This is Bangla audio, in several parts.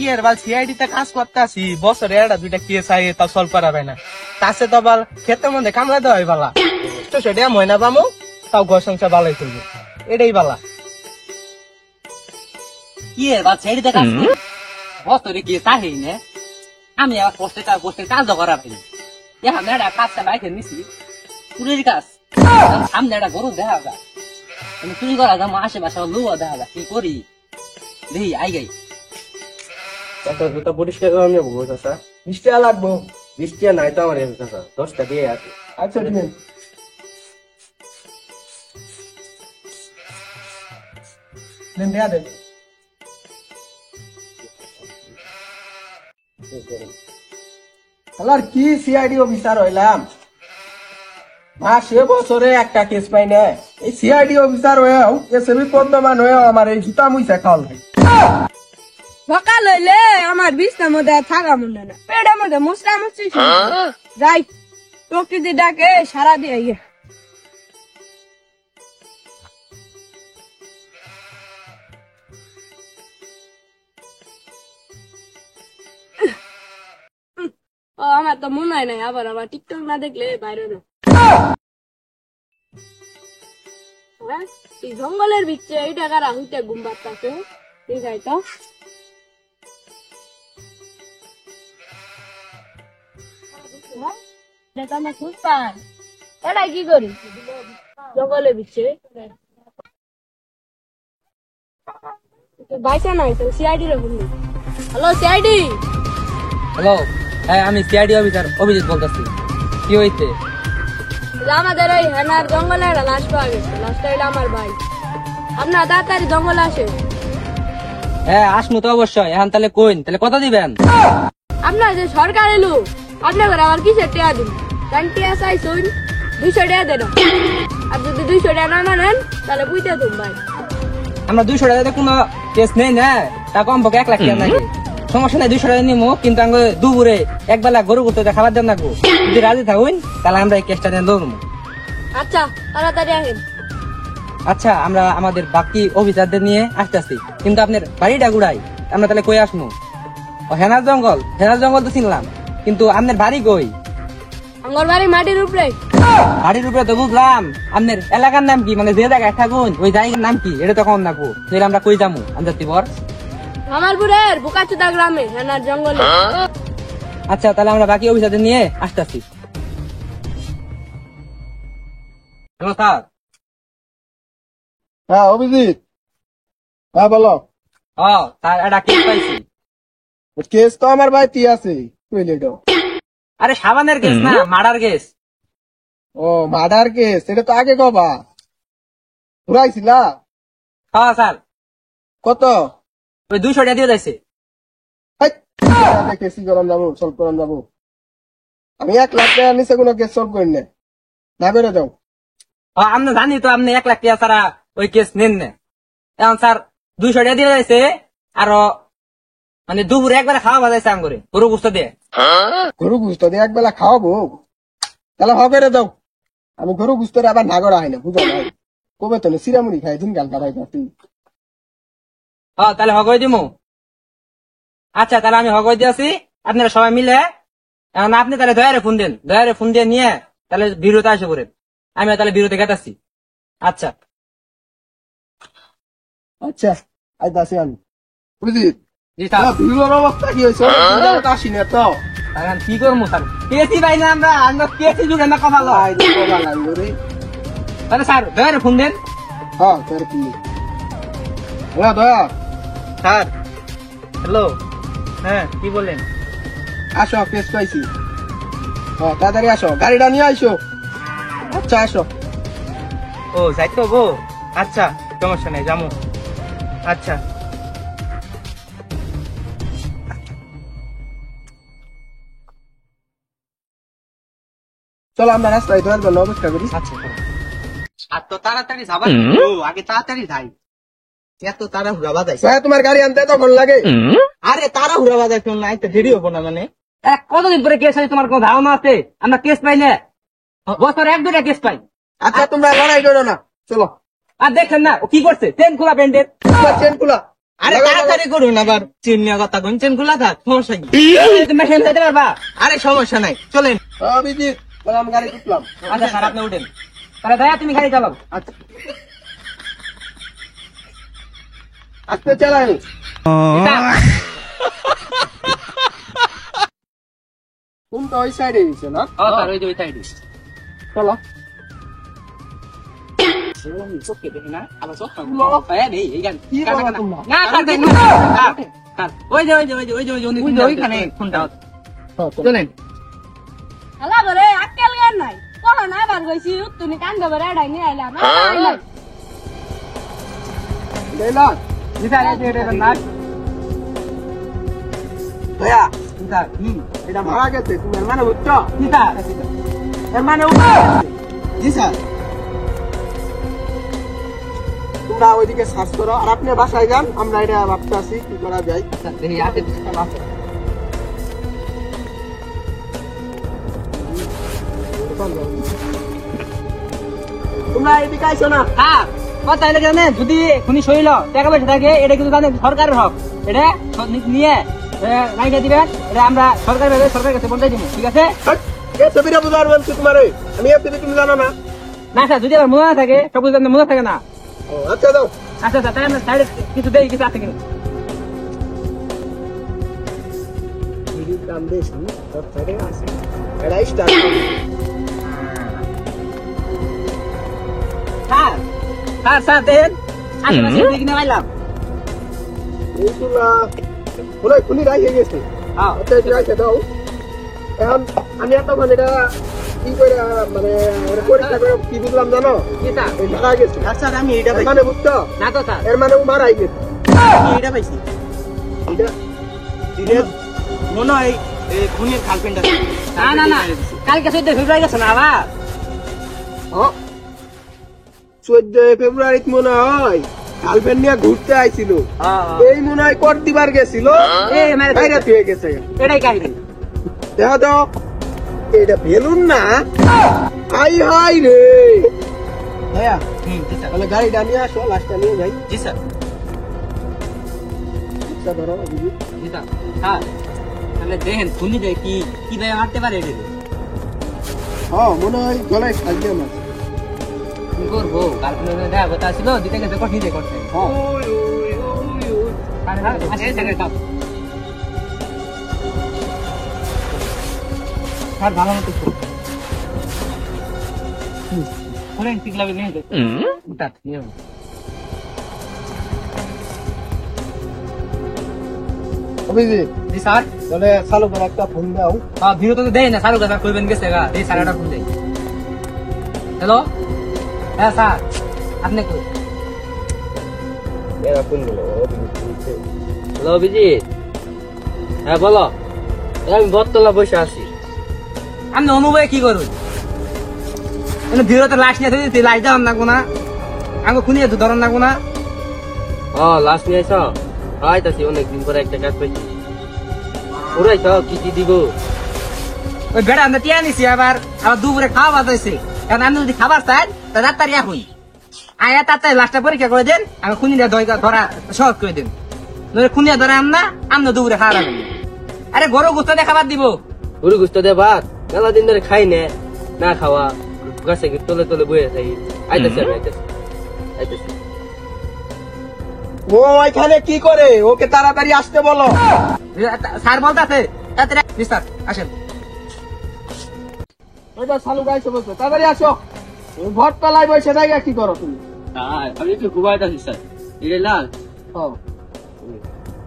ইয়ের বাল সিআইডি তে কাজ করতে আসি, বছরে একটা দুইটা কেস আই তা সলভ করা হয় না। তাছে তো বাল ক্ষেতের মধ্যে কামড়া দেওয়া হয় বালা, তো সেটা ময়না পামো, তাও ঘর সংসার বালাই করবো, এটাই বালা। ইয়ের বাল ছেড়ে কাজ করি, বছরে গিয়ে তাহি নে আমি আবার পোস্টে কাজ করা পাইনি। এখন একটা কাজটা বাইকে নিছি, চুরির কাজ। সামনে একটা গরু দেখা যায়, আমি চুরি করা যাবো, আশেপাশে লুয়া দেখা যায়, কি করি দেখি আই গাই। একটা জুতা পরিষ্কার করে আমি বলবো চাষা, 20 টাকা লাগবো। 20 টাকা নাই তো আমার চাষা, 10 টাকা দিয়ে আছে। আচ্ছা ঠিক আছে, দেন দেয়া দেন। আর কি সিআইডি অফিসার হইলাম, মাসে বছরে একটা কেস পাই না। এই সিআইডি অফিসার হয়েও এসএবি পদ্মমান হয়েও আমার এই জুতা মুইসা খাওয়াল ভাই। সকাল হইলে আমার বিছনার মধ্যে আর থাকা মনে না, পেটের মধ্যে মুসরা মুসরি যাই প্রকৃতি ডাকে সারা দিয়ে ইয়ে। ও আমার তো মনে হয় নাই, আবার আবার টিকটক না দেখলে বাইরে না। হ্যাঁ, এই জঙ্গলের ভিতরে এই টাকার আহুতে ঘুম পাচ্ছে, ঠিক আছে তো। আমরা খুঁজ পাই, এটা কি করি জঙ্গলের ভিতরে বাইসা নাই তো সিআইডি রে বলি। Hello CID. হ্যালো, হ্যাঁ আমি সিআইডি অফিসার অভিজিৎ বলতেছি। কি হয়েছে? আমাদের এই হেনার জঙ্গলে একটা লাশ পাওয়া গেছে, লাশটা হইলো আমার ভাই। আপনার তাড়াতাড়ি জঙ্গলে আসে। হ্যাঁ আসবো তো অবশ্যই। এখন তাহলে কইন, তাহলে কত দিবেন? আপনার যে সরকার এলো, আপনার ঘরে আমার কিসের টেয়া দিন? টিয়া চাই শুন 200 টাকা দেন। আর যদি 200 টাকা না মানেন তাহলে বুঝতে তুম ভাই। আমরা 200 টাকাতে কোনো কেস নেই না, তা কম পক্ষে 1 লাখ টাকা নাকি সমস্যা নাই। 200 টাকা নিমো, কিন্তু আমি দুপুরে একবেলা গরু করতে খাবার দেন নাকবো। যদি রাজি থাকুন তাহলে আমরা এই কেসটা নিয়ে দৌড়বো। আচ্ছা তাড়াতাড়ি আসেন। আচ্ছা, আমরা আমাদের বাকি অফিসারদের নিয়ে আসতেছি, কিন্তু আপনার বাড়িটা গুড়াই, আমরা তাহলে কই আসবো? হেনার জঙ্গল, হেনার জঙ্গল তো চিনলাম, কিন্তু আপনার বাড়ি কই? আমার বাড়ি মাটির উপরে। বাড়ির উপরে তো বুঝলাম, আপনার এলাকার নাম কি, মানে যে জায়গায় থাকুন ওই জায়গার নাম কি, এটা তখন নাকবো। তাহলে আমরা কই যাবো আন্দাতিবর? আমারপুরের বুকাচুদা গ্রামে হেনার জঙ্গলে। আচ্ছা, তাহলে আমরা বাকি অফিসারদের নিয়ে আসতেছি। Hello sir. হ্যাঁ অভিজিৎ, হ্যাঁ বলো। স্যার একটা কেস পাইছি। কেস তো আমার বাড়িতে আছে, বুঝলি তো। আরে সাবানের কেস না, মার্ডার কেস। ও মার্ডার কেস, এটা তো আগে কবা ঘুরাইছিলা। হ্যাঁ স্যার। কত? ওই 200 টাকা দিয়ে যাইছে। কেসি করান যাবো, সলভ করান যাবো। আমি 1 লাখ টাকা নিচে কোনো কেস সলভ করি না, না বেরো যাও। আমরা জানি তো আপনি 1 লাখ টাকা ছাড়া ওই কেস নেন না। এখন স্যার 200 টাকা দিয়ে যাইছে, আরো মানে দুপুরে একবারে খাওয়া বাজাইছে আম করে গরু গুস্ত দিয়ে। গরু গুস্ত দিয়ে একবেলা খাওয়াবো, তাহলে হবে রে যাও। আমি গরু গুস্ত আবার না করা হয় না, বুঝো না। কবে তো সিরামুড়ি খাই দিন গান কাটাই পারতি। তাহলে হগই দিমু। আচ্ছা, তাহলে আমি হগই দিয়েছি, আপনারা সবাই মিলে। এখন আপনি তাহলে দয়ারে ফোন দেন, দয়ারে ফোন দিয়ে নিয়ে তাহলে বিরোতে আসে করেন। আমি তাহলে বিরোতে গেতাছি। আচ্ছা আচ্ছা, আজ আসি আমি। বুঝিত জি স্যার। ভিড়ের অবস্থা কি হয়েছে? আসি না তো এখন কি করবো স্যার? পেয়েছি ভাই না, আমরা পেয়েছি যুগে না কথা লয়। তাহলে স্যার দয়ারে ফোন দেন। হ্যাঁ তোর কি দয়া স্যার। হ্যালো, হ্যাঁ কি বলেন? আসো, কেস পাইছি। তাড়াতাড়ি আসো, গাড়িটা নিয়ে আসো। আচ্ছা আসো। ও যাইতো গো। আচ্ছা সমস্যা নেই, যাবো। আচ্ছা চলো আমরা রাস্তায় দেওয়ার জন্য অপেক্ষা করি। আচ্ছা। আর তো তাড়াতাড়ি যাবা, আগে তাড়াতাড়ি যাই। এত তাড়াহুড়া বাজাই, তোমার গাড়ি আনতে তখন লাগে। আরে তাড়াহুড়া বাজাই কেউ নাই তো দেরি হবো না। মানে কতদিন পরে কেস আছে, তোমার কোনো ধারণা আছে? আমরা কেস পাই না, বছর 1-2টা কেস পাই। আচ্ছা তোমরা লড়াই করো না, চলো। আর দেখেন না ও কি করছে, চেন খোলা প্যান্টের। চেন খোলা আরে তাড়াতাড়ি করুন, আবার চেন নিয়ে কথা কোন চেন খোলা থাক, সমস্যা কি? মেশিন দিতে পারবা? আরে সমস্যা নাই, চলেন। অভিজিৎ আমি গাড়ি উঠলাম। আচ্ছা স্যার আপনি উঠেন, তাহলে দয়া তুমি গাড়ি চালাও। আচ্ছা আজকে চালাই কোনটা ওই সাইডে দিচ্ছে না? স্যার ওই যে ওই সাইডে চলো চোখকে দেখি না, আবার চোখ এই গান কি বলো তোমরা? না স্যার দেখ না স্যার, ওই যে ওই যে ওই যে ওই যে ওই যে ওইখানে ফোনটা চলেন। হ্যালো বলে আক্কেল জ্ঞান নাই, কখন আবার গেছি তুমি কান দেবো এড়াই নিয়ে আইলাম। লেলা ভাইয়া এটা মারা গেছে তুমি মানে বুঝছো? এর মানে জি স্যার। তোমরা ওইদিকে সার্চ করো আর আপনি বাসায় যান, আমরা এটা ভাবতে আছি কি করা যায়। তোমরা এদিকে আইসো না। হ্যাঁ কথা হলে জানেন, যদি খুনি শৈল টাকা পয়সা থাকে, এটা কিন্তু জানেন সরকারের হক, এটা নিয়ে রাইখে দিবেন, এটা আমরা সরকার ভাবে সরকারের কাছে পৌঁছাই দিব, ঠিক আছে? ছবিটা বুঝার বলছি তোমার, আমি এতদিন তুমি জানো না। না স্যার, যদি আমার মনে না থাকে, সব কিছু আপনার মনে থাকে না। আচ্ছা দাও আচ্ছা স্যার, তাই আমরা সাইডে কিছু দেই, কিছু আছে কিনা? দাম দিয়েছি সব সাইডে আছে এটা স্টার্ট স্যার স্যার স্যার দেন, আশেপাশে দেখি না পাইলাম। এইগুলা খুলে খুলি রাখে গেছে। আচ্ছা এটা রাখে দাও। এখন আমি এতক্ষণ এটা কি করে মানে পরীক্ষা করে কি বুঝলাম জানো? কি স্যার? এই মারা গেছে। আচ্ছা আমি এটা এর পাইছি, মানে বুঝছো? না তো স্যার, এর মানে ও মারাই গেছে। আমি এটা পাইছি। এটা দিনের মনে হয় খুনের গার্লফ্রেন্ড আছে। না না না, কালকে 14 ফেব্রুয়ারি গেছে না আবার? 14 ফেব্রুয়ারি মনে হয় গার্লফ্রেন্ড নিয়ে ঘুরতে আইছিল, এই মনে হয় কর দিবার গেছিল, এই মানে বাইরে হয়ে গেছে। এটাই কাহিনী। দেখা দাও এটা বেলুন না, হাই হাই রে ভাইয়া। জি স্যার। তাহলে গাড়িটা নিয়ে আসো, লাস্টটা নিয়ে যাই। জি স্যার। রিক্সা ধরো দিদি। জি স্যার। স্যার তাহলে দেখেন খুনি দেয় কি কিভাবে মারতে পারে, এটা হ্যাঁ মনে হয় গলায় থাকবে না। কি করবো? গার্লফ্রেন্ড দেখা কথা ছিল, দিতে গেছে কঠিন করতে। হ্যাঁ স্যার ভালো মতো করেন, ঠিক লাগবে নিয়ে অভিজিৎ জি স্যার। তাহলে চালু করে একটা ফোন দাও। ভিডিও তো দেয় না, স্যার কথা কইবেন গেছে গা, এই স্যার একটা ফোন দেয়। হ্যালো, হ্যাঁ স্যার আপনি কই? এরা ফোন দিল অভিজিৎ। হ্যালো অভিজিৎ, হ্যাঁ বলো। আমি বটতলা বসে আছি। আমি অনুভবে কি করুন, ভিডিওতে লাশ নিয়ে লাশ দেওয়ার নাকবো না, আমি খুনি ধরার নাকবো না। ও লাশ নিয়ে আইছ? আইতাছি, অনেকদিন পরে একটা কাজ পাইছি। ওরাইছ কি কি দিব? ওই বেড়া আমরা টিয়া নিছি, আবার দুপুরে খাওয়া বাজাইছে। এখন আমি যদি খাবার চাই তা তাড়াতাড়ি এখন আয়া তাড়াতাড়ি লাশটা পরীক্ষা করে দেন, আমি খুনিটা ধরা সহজ করে দেন। নইলে খুনিয়া ধরা আম না, আমনা দুপুরে খাওয়া লাগবে। আরে গরু গুস্ত দিয়ে খাবার দিব। গরু গুস্ত দে ভাত, মেলা দিন ধরে খাই নে, না খাওয়া গাছে তলে তলে বয়ে থাকি। আইতাছি আমি, আইতাছি। ও এখানে কি করে? ওকে তাড়াতাড়ি আসতে বলো। স্যার বলতেছে তাড়াতাড়ি। জি স্যার আসেন। ওইটা চালু গাইছে বলছো, তাড়াতাড়ি আসো। ঘর তলায় বসে জায়গা কি করো তুমি? আমি একটু ঘুমাইতাছি স্যার। এটা লাল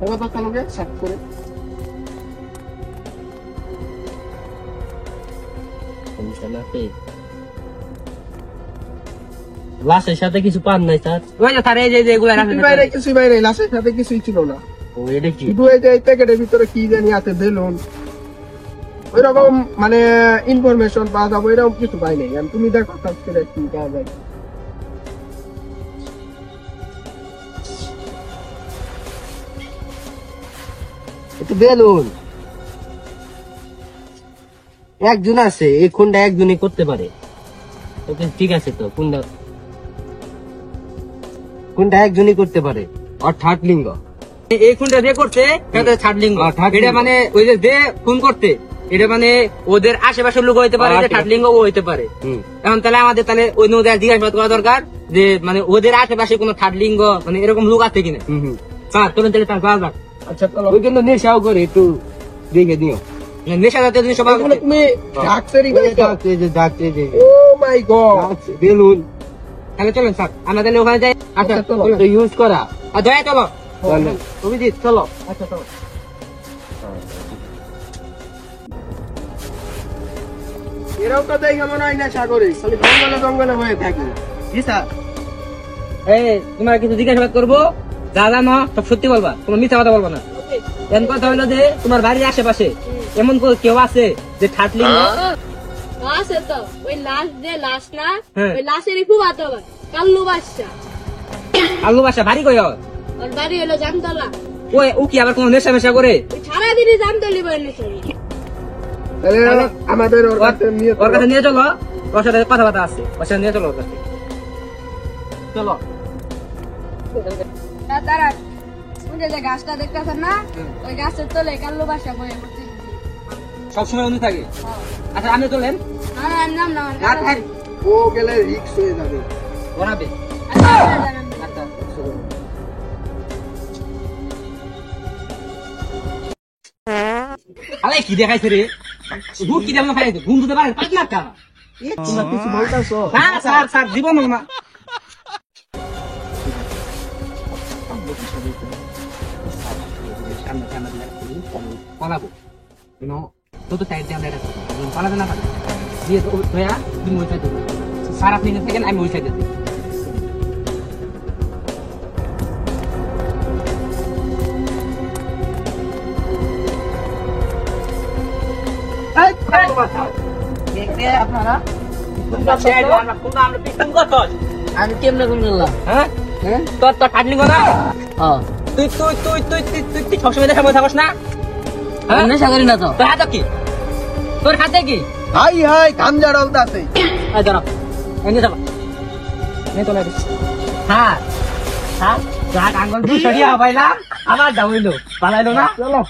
এবার তো চালু গে সাত করে। লাশের সাথে কিছু পান নাই স্যার? ওই যে স্যার, এই যে এগুলো কিছুই বাইরে কিছুই বাইরে, লাশের সাথে কিছুই ছিল না। ও এটা কি? শুধু এই যে এই প্যাকেটের ভিতরে কি জানি আছে, বেলুন ওইরকম মানে ইনফরমেশন পাওয়া যাবে, এরকম কিছু পাই নাই। তুমি দেখো সার্চ করে কি পাওয়া যায়। একটু বেলুন একজন আছে, এই খুনটা একজনই করতে পারে। ওকে ঠিক আছে তো, কোনটা একজনই করতে পারে, অর্থাৎ লিঙ্গ। এই ফোনটা যে করছে সেটা থার্ডলিঙ্গ, এটা মানে ওই যে ফোন করতে, এটা মানে ওদের আশেপাশের লোক হইতে পারে, যে থার্ডলিঙ্গ ও হইতে পারে। এখন তাহলে আমাদের তাহলে ওই নদী জিজ্ঞাসাবাদ করা দরকার যে মানে ওদের আশেপাশে কোনো থার্ডলিঙ্গ মানে এরকম লোক আছে কিনা। স্যার চলুন তাহলে তার যাওয়া যাক। আচ্ছা চলো। ওই কিন্তু নেশাও করে একটু দেখে দিও। নেশা জাতীয় জিনিস সবাই এগুলো তুমি ডাক্তারি করে ডাকছে যে ডাকছে যে ও মাই গড বেলুন তাহলে চলেন স্যার, আমরা তাহলে ওখানে যাই। আচ্ছা চলো। ইউজ করা। আর দয়া চলো চলেন। অভিজিৎ চলো। আচ্ছা চলো। এরাও তো দেখে মনে হয় নেশা করে, খালি জঙ্গলে জঙ্গলে হয়ে থাকি। জি স্যার। এই তোমার কিছু জিজ্ঞাসাবাদ করবো, যা জানো সব সত্যি বলবা, কোনো মিথ্যা কথা বলবা না। এমন কথা হলো যে তোমার বাড়ির আশেপাশে এমন কেউ আছে যে থার্ডলিঙ্গ? আছে তো, ওই লাশ যে লাশ না, হ্যাঁ। ওই লাশেরই খুব আতো ভাই, কাল্লু বাচ্চা। আলু বাসা বাড়ি কই ওর? ওর বাড়ি হলো জামতলা। ওই ও কি আবার কোনো নেশা মেশা করে? ওই সারাদিনই জামতলি বলে চলে। তাহলে আমাদের ওর কাছে নিয়ে ওর কাছে নিয়ে চলো, ওর সাথে কথাবার্তা আছে, ওর সাথে নিয়ে চলো ওর কাছে। চলো। তারা ওই যে গাছটা দেখতেছেন না, ওই গাছের তলে কাল্লু বাসা বয়ে পড়ছে। সবসময় অনু থাকে। আচ্ছা আপনি চলেন। আর নাম না আমার ও গেলে রিক্স হয়ে যাবে। বানাবে। আচ্ছা আলাই কি দেখাইছে রে? দুধ কি যেমন খাইছে, ঘুম দিতে পারে পাঁচ লাখ টাকা। তোমরা কিছু বলতেছো? স্যার স্যার জীবন না। পালাবো তো সাইড দিয়ে আমরা পালাতে না পারি দিয়ে ধয়া তুমি ওই সাইডে স্যার আপনি থাকেন, আমি ওই সাইডে আপনারা আমি কেমনে কোন করলাম? হ্যাঁ তোর তো কাটলি না, তুই তুই তুই তুই তুই তুই তুই সবসময় দেখা থাকস না? হ্যাঁ নেশা করি না তো। তোর হাতে কি, তোর হাতে কি? হাই হাই গামজা ডলতাছে। এই ধরো এনে যাবা নে তো লাগে। হ্যাঁ হ্যাঁ যা আঙ্গুল দিয়ে সরিয়া হবাইলা আবার দাউইলো পালাইলো না। চলো।